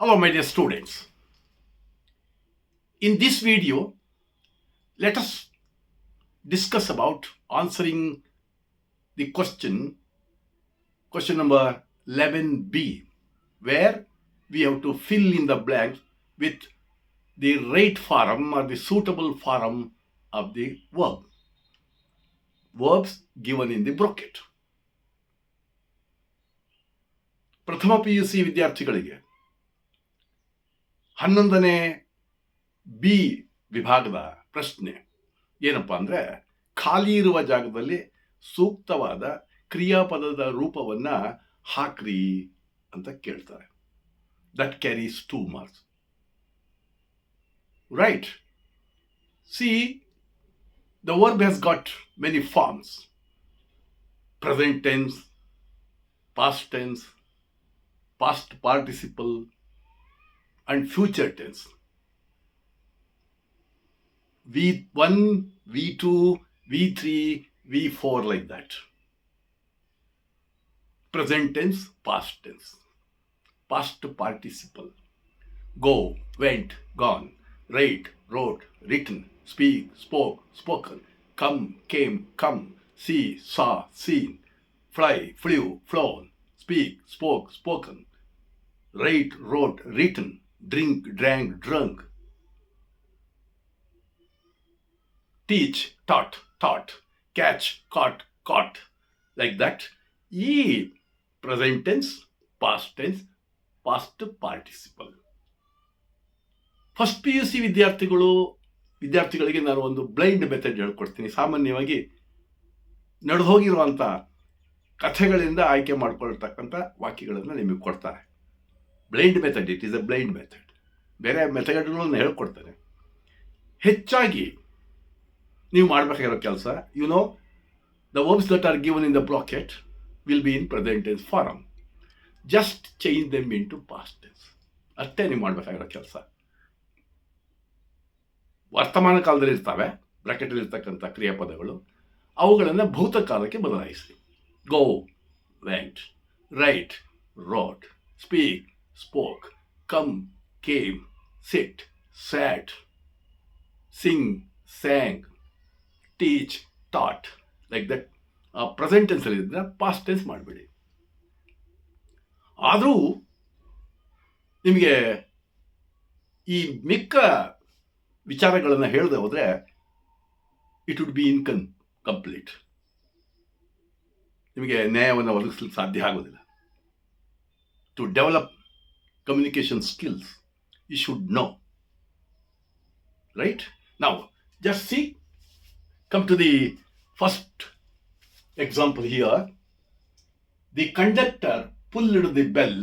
Hello, my dear students. In this video, let us discuss about answering the question number 11b, where we have to fill in the blanks with the right form or the suitable form of the verbs given in the bracket. ಪ್ರಥಮ PUC ವಿದ್ಯಾರ್ಥಿಗಳಿಗೆ 11ನೇ B ವಿಭಾಗದ ಪ್ರಶ್ನೆ ಏನಪ್ಪಾ ಅಂದ್ರೆ, ಖಾಲಿ ಇರುವ ಜಾಗದಲ್ಲಿ ಸೂಕ್ತವಾದ ಕ್ರಿಯಾಪದದ ರೂಪವನ್ನ ಹಾಕ್ರಿ ಅಂತ ಕೇಳ್ತಾರೆ. That carries 2 marks. Right? See, the verb has got many forms: present tense, past tense, past participle, and future tense. V1, V2, V3, V4, like that. Present tense, past tense, past participle: go, went, gone, write, wrote, written, speak, spoke, spoken, come, came, come, see, saw, seen, fly, flew, flown, speak, spoke, spoken, write, wrote, written, drink, drank, drunk, teach, taught, taught, catch, caught, caught, like that. ಈ present tense, past tense, past participle. First PUC ವಿದ್ಯಾರ್ಥಿಗಳಿಗೆ ನಾನು ಒಂದು blind method ಹೇಳ್ಕೊಡ್ತೀನಿ. ಸಾಮಾನ್ಯವಾಗಿ ನಡೆದು ಹೋಗಿರುವಂಥ ಕಥೆಗಳಿಂದ ಆಯ್ಕೆ ಮಾಡ್ಕೊಳ್ತಕ್ಕಂಥ ವಾಕ್ಯಗಳನ್ನು ನಿಮಗೆ ಕೊಡ್ತಾರೆ. Blind method, it is A blind method. ಬೇರೆ ಮೆಥಡ್ಗಳನ್ನು ಹೇಳ್ಕೊಡ್ತಾರೆ. ಹೆಚ್ಚಾಗಿ ನೀವು ಮಾಡಬೇಕಾಗಿರೋ ಕೆಲಸ, the verbs that are given in the bracket will be in present tense form. Just change them into past tense. ಅಷ್ಟೇ ನೀವು ಮಾಡಬೇಕಾಗಿರೋ ಕೆಲಸ. ವರ್ತಮಾನ ಕಾಲದಲ್ಲಿ ಇರ್ತವೆ ಬ್ರಾಕೆಟಲ್ಲಿ ಇರ್ತಕ್ಕಂಥ ಕ್ರಿಯಾಪದಗಳು, ಅವುಗಳನ್ನು ಭೂತಕಾಲಕ್ಕೆ ಬದಲಾಯಿಸಿ. Go, went, write, wrote, speak, spoke, come, came, sit, sat, sing, sang, teach, taught, like that. Present tense ಅಲ್ಲಿ ಇದ್ರೆ ಪಾಸ್ಟ್ ಟೆನ್ಸ್ ಮಾಡಬೇಡಿ. ಆದರೂ ನಿಮಗೆ ಈ ಮಿಕ್ಕ ವಿಚಾರಗಳನ್ನು ಹೇಳದೆ ಹೋದರೆ ಇಟ್ ವುಡ್ ಬಿ ಇನ್ಕಂಪ್ಲೀಟ್. ನಿಮಗೆ ನ್ಯಾಯವನ್ನು ಒದಗಿಸಲಿಕ್ಕೆ ಸಾಧ್ಯ ಆಗೋದಿಲ್ಲ. To develop communication skills you should know. Right? Now just see, come to the first example here. The conductor pulled the bell,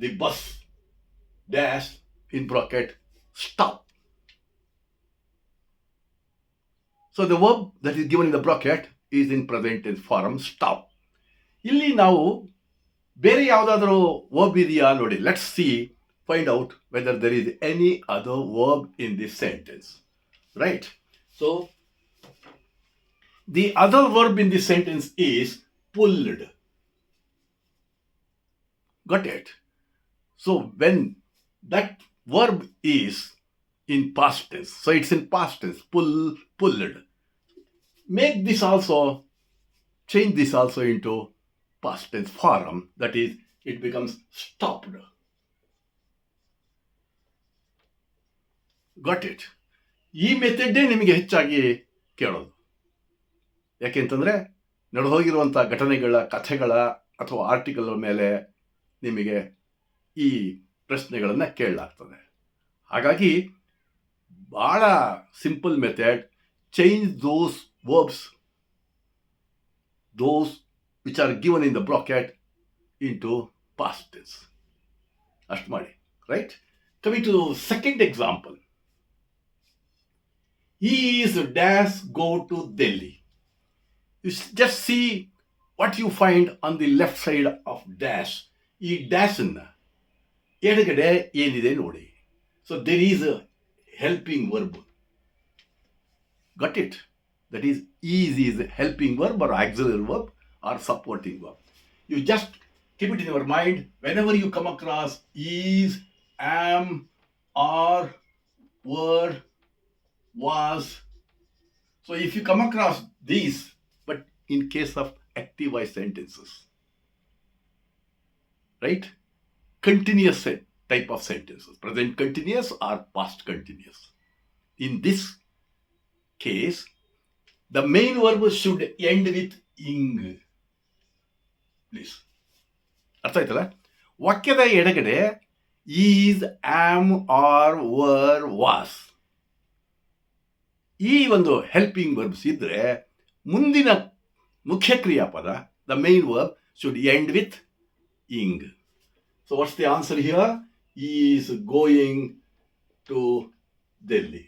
the bus dash in bracket stop. So the verb that is given in the bracket is in present tense form, stop. ಇಲ್ಲಿ ನಾವು ಬೇರೆ ಯಾವುದಾದ್ರೂ verb ಇದೆಯಾ ನೋಡಿ. Let's see, find out whether there is any other verb in this sentence. Right? So the other verb in this sentence is pulled. Got it? So when that verb is in past tense, so it's in past tense, pulled. Make this also, change this also into past tense form, that is, it becomes stopped. Got it? ಈ method ನಿಮಗೆ ಹೆಚ್ಚಾಗಿ ಕೇಳೋದು. ಯಾಕೆಂತಂದರೆ ನಡೆದೋಗಿರುವಂಥ ಘಟನೆಗಳ, ಕಥೆಗಳ ಅಥವಾ article ಮೇಲೆ ನಿಮಗೆ ಈ ಪ್ರಶ್ನೆಗಳನ್ನು ಕೇಳಲಾಗ್ತದೆ. ಹಾಗಾಗಿ ಭಾಳ simple method. Change those verbs, those which are given in the bracket, into past tense. ಅಷ್ಟು ಮಾಡಿ. Right? Coming to second example. He is dash go to Delhi. You just see what you find on the left side of dash. ಈ dash ಅನ್ನ ಎಡಗಡೆ ಏನಿದೆ ನೋಡಿ. So there is a helping verb. Got it? That is a helping verb or auxiliary verb or supporting verb. You just keep it in your mind whenever you come across is am, are, were, was. So if you come across these, but in case of active voice sentences, right? Continuous type of sentences, present continuous or past continuous. In this case, the main verb should end with ing. Please. ಅರ್ಥ ಆಯ್ತಲ್ಲ? ವಾಕ್ಯದ ಎಡಗಡೆ is, am, are, were, was ಈ ಒಂದು helping verbs ಇದ್ರೆ ಮುಂದಿನ ಮುಖ್ಯ ಕ್ರಿಯಾಪದ, the main verb should end with ing. So what's the answer here? He is going to Delhi.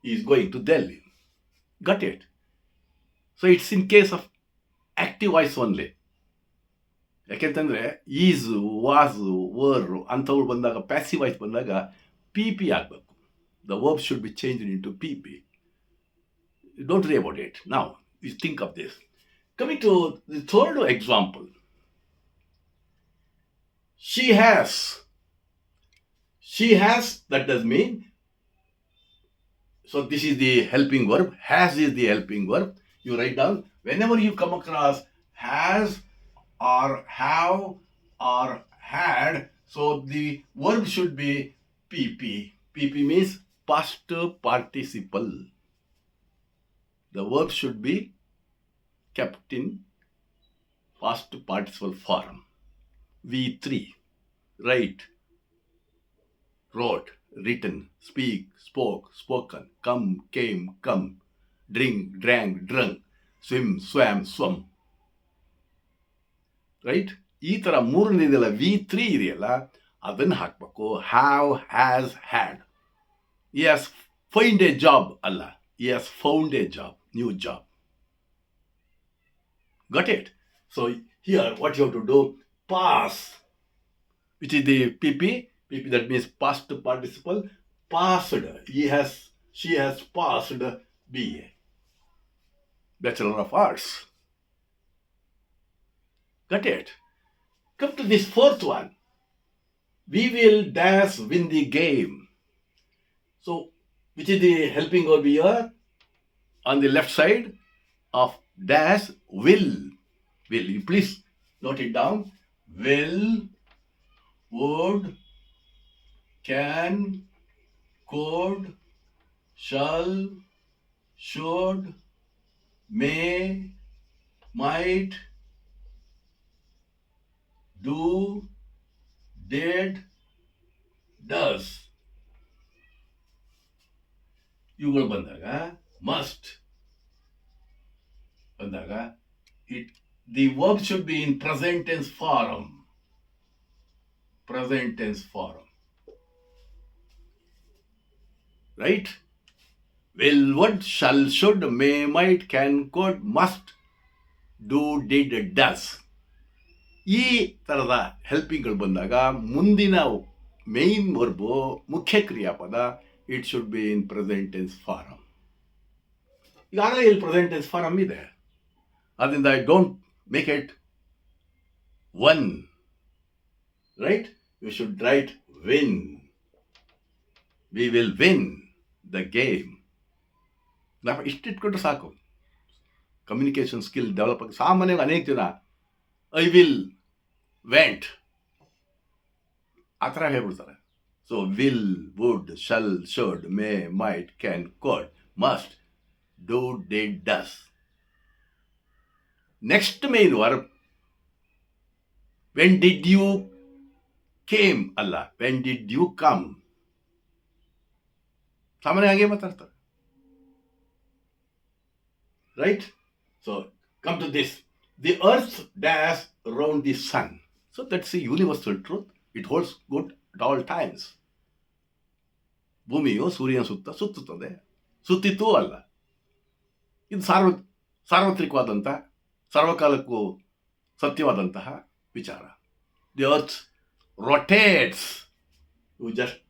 He is going to Delhi. Got it? So it's in case of active voice only. ಯಾಕೆಂತಂದ್ರೆ is, was, were ಅಂಥವ್ರು ಬಂದಾಗ, passive voice ಬಂದಾಗ P P ಆಗಬೇಕು. The verb should be change into P P. Don't worry about it. Now you think of this. Coming to the third example. She has. She has, that does mean, so this is the helping verb. Has is the helping verb. You write down, whenever you come across has or have or had, so the verb should be PP. PP means past participle. The verb should be kept in past participle form. V3. Write, wrote, written, speak, spoke, spoken, come, came, come, drink, drank, drunk, swim, swam, swum. Right? ಈ ಥರ ಮೂರನೇದೆಲ್ಲ V3 ಇದೆಯಲ್ಲ, ಅದನ್ನು ಹಾಕಬೇಕು. Have, has, had. ಈ has find A job ಅಲ್ಲ, ಈ has found A job, new job. Got it? So here what you have to do, pass, which is the PP. PP, that means past participle. Passed. She has passed BA, Bachelor of Arts. Got it? Come to this fourth one. We will dash win the game. So, which is the helping verb here? On the left side of dash, will. Will. You please note it down. Will, would, can, could, shall, should, may, might, do, did, does. ಇವುಗಳು ಬಂದಾಗ must ಬಂದಾಗ the verb should be in present tense form. Present tense form. Right? Will, would, shall, should, may, might, can, could, must, do, did, does. ಈ ಥರದ ಹೆಲ್ಪಿಂಗ್ಗಳು ಬಂದಾಗ ಮುಂದಿನ main verb, ಮುಖ್ಯ ಕ್ರಿಯಾಪದ, it should be in present tense form. ಈಗಾಗಲೇ ಇಲ್ಲಿ present tense form ಇದೆ, ಅದರಿಂದ I don't make it won. Right? You should write win. We will win the game. ಇಷ್ಟಿಟ್ಕೊಂಡ್ರೆ ಸಾಕು, ಕಮ್ಯುನಿಕೇಷನ್ ಸ್ಕಿಲ್ ಡೆವಲಪ್ ಆಗಿ. ಸಾಮಾನ್ಯವಾಗಿ ಅನೇಕ ಜನ ಐ ವಿಲ್, ವೆಂಟ್ ಆ ಥರ ಹೇಳ್ಬಿಡ್ತಾರೆ. So will, would, shall, should, may, might, can, could, must, do, did, does. Next main verb, when did you came ಅಲ್ಲ, ವೆನ್ ಡಿಡ್ ಯು ಕಮ್. ಸಾಮಾನ್ಯ ಹಾಗೆ ಮಾತಾಡ್ತಾರೆ. Right? So come to this. The earth dash around the sun. So that's a universal truth. It holds good at all times. ಭೂಮಿಯು ಸೂರ್ಯನ ಸುತ್ತ ಸುತ್ತುತ್ತದೆ, ಸುತ್ತಿತ್ತೂ ಅಲ್ಲ. ಇದು ಸಾರ್ವತ್ರಿಕವಾದಂಥ, ಸರ್ವಕಾಲಕ್ಕೂ ಸತ್ಯವಾದಂತಹ ವಿಚಾರ. The earth rotates. You just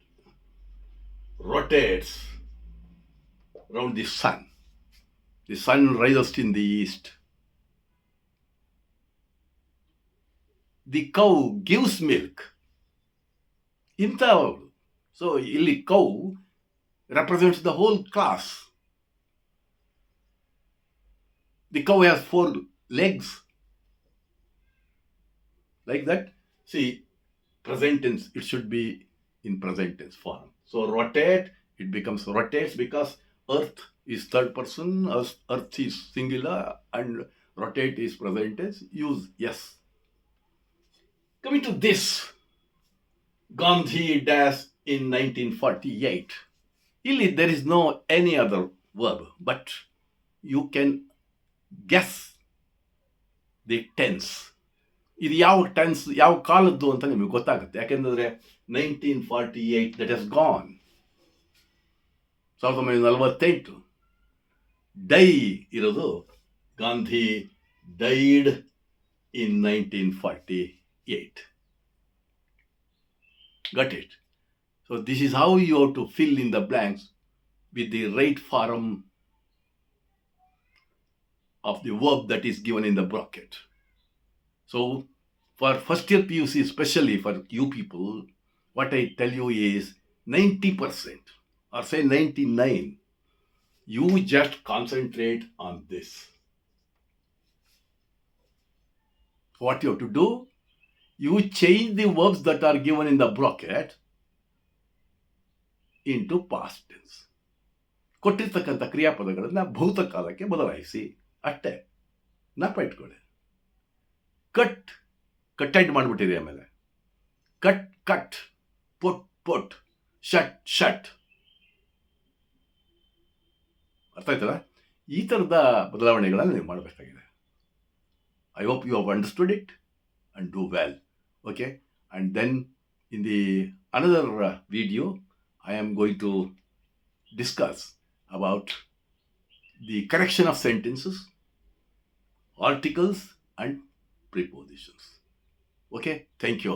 rotates around the sun. The sun rises in the east. The cow gives milk. ಇಂಥವರು. So ಇಲ್ಲಿ cow represents the whole class. The cow has 4 legs. Like that. See, present tense, it should be in present tense form. So rotate, it becomes rotates because earth is third person, earth is singular, and rotate is present tense. Use yes. Coming to this, Gandhi dash in 1948. ಇಲ್ಲಿ there is no any other verb, but you can guess the tense. ಇದು ಯಾವ tense, ಯಾವ ಕಾಲದ್ದು ಅಂತ ನಿಮಗೆ ಗೊತ್ತಾಗುತ್ತೆ. ಯಾಕೆಂದರೆ 1948 that has gone, 1948. Dye ಇರೋದು Gandhi died in 1948. Got it? So this is how you have to fill in the blanks with the right form of the verb that is given in the bracket. So for first year PUC, especially for you people, what I tell you is 90% or say 99, you just concentrate on this. What you have to do, you change the verbs that are given in the bracket into past tense. ಕೊಟ್ಟಿರ್ತಕ್ಕಂಥ ಕ್ರಿಯಾಪದಗಳನ್ನು ಭೂತಕಾಲಕ್ಕೆ ಬದಲಾಯಿಸಿ, ಅಷ್ಟೇ. ಜ್ಞಾಪ ಇಟ್ಕೊಳ್ಳಿ. Cut cutted ಮಾಡಿಬಿಟ್ಟಿದೆ. ಆಮೇಲೆ cut cut, put put, shut shut. ಅರ್ಥ ಆಯ್ತಲ್ಲ? ಈ ಥರದ ಬದಲಾವಣೆಗಳನ್ನು ನೀವು ಮಾಡಬೇಕಾಗಿದೆ. I hope you have understood it and do well. Okay, and then in the another video I am going to discuss about the correction of sentences, articles and prepositions. Okay, thank you.